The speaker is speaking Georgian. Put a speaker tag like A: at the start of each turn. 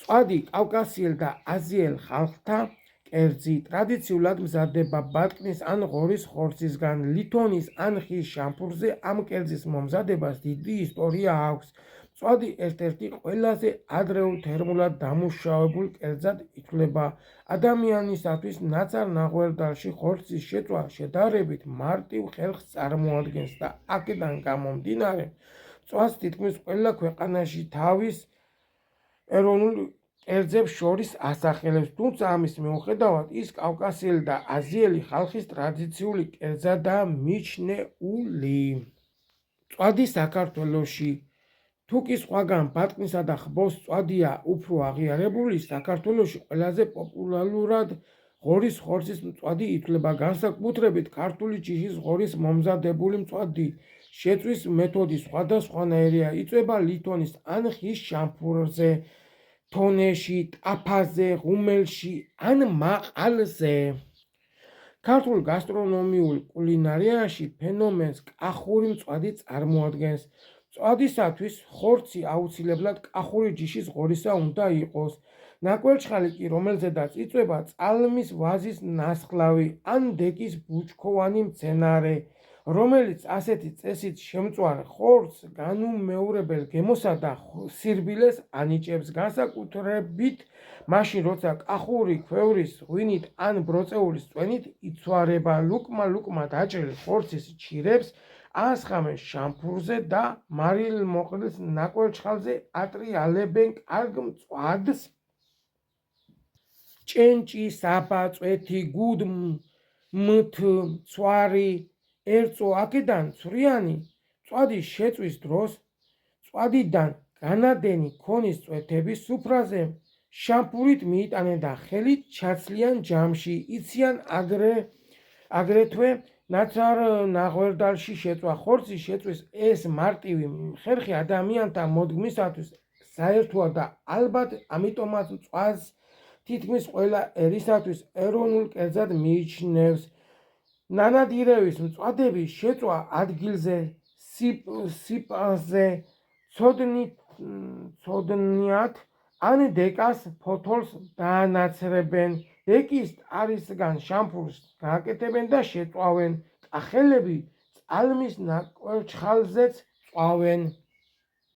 A: მწვადი კავკასიელ და აზიელ ხალხთა კერძი ტრადიციულად მზადდება ბატკნის ან ღორის ხორცისგან. ლითონის ან ხის შამფურზე ამ კერძის მომზადებას დიდი ისტორია აქვს. მწვადი ერთ-ერთი ყველაზე ადრეულ თერმულად დამუშავებულ კერძად ითვლება. ადამიანისათვის ნაცარ ნაღვერდალში ხორცის შეწვა შედარებით მარტივ ხერხს წარმოადგენს და აქედან გამომდინარე მწვადს თითქმის ყველა ქვეყანაში თავის ეროვნულ კერძებს შორის ასახელებს, თუმცა ამის მიუხედავად ის კავკასიელი და აზიელი ხალხის ტრადიციული კერძადაა მიჩნეული. მწვადი საქართველოში თუკი სხვაგან ბატკნისა და ხბოს მწვადია უფრო აღიარებული, საქართველოში ყველაზე პოპულარულად ღორის ხორცის მწვადი ითვლება, განსაკუთრებით ქართული ჯიშის ღორის მომზადებული მწვადი. შეწვის მეთოდი სხვადასხვანაირია, იწვება ლითონის ან ხის შამფურზე, თონეში, ტაფაზე, ღუმელში ან მაყალზე. ქართულ გასტრონომიულ კულინარიაში ფენომენს კახური მწვადი წარმოადგენს. მწვადისათვის ხორცი აუცილებლად კახური ჯიშის ღორისა უნდა იყოს. ნაკვერჩხალი კი, რომელზედაც იწვება წალმის ვაზის ნასხლავი ან დეგის ბუჩქოვანი მცენარე, რომელიც ასეთი წესით შემწვარ ხორცს განუმეორებელ გემოსა და სირბილეს ანიჭებს, განსაკუთრებით მაშინ, როცა კახური ქვევრის ღვინით ან ბროწეულის წვენით იცვარება. ლუკმა დაჭრილ ხორცის ჩირებს ასხამენ შამფურზე და მარილმოყრის ნაკვერჩხალზე ატრიალებენ კარგ მწვადს. ჭენჭი, საბა, წვეთი, გუდ, მთ, ცვარი, ერწო, აქედან ცვრიანი მწვადის შეწვის დროს მწვადიდან განადენი ქონის წვეთები სუფრაზე შამფურით მიიტანენ და ხელით ჩაცლიან ჯამში. იციან აგრეთვე ნაცარ ნაღვერდალში შეწვა. ხორცის შეწვის ეს მარტივი ხერხი ადამიანთა მოდგმისათვის საერთოა და ალბათ ამიტომაც მწვადს თითქმის ყველა ერისათვის ეროვნულ კერძად მიიჩნევს. ნანადირევის მწვადების შეწვა ადგილზე, სიპანზე, ცოდნიათ ან დეკას ფოთოლს დაანაცრებენ. დეკის ტარისგან შამფურს გააკეთებენ და შეწვავენ. კახელები წალმის ნაკვერჩხალზეც წვავენ.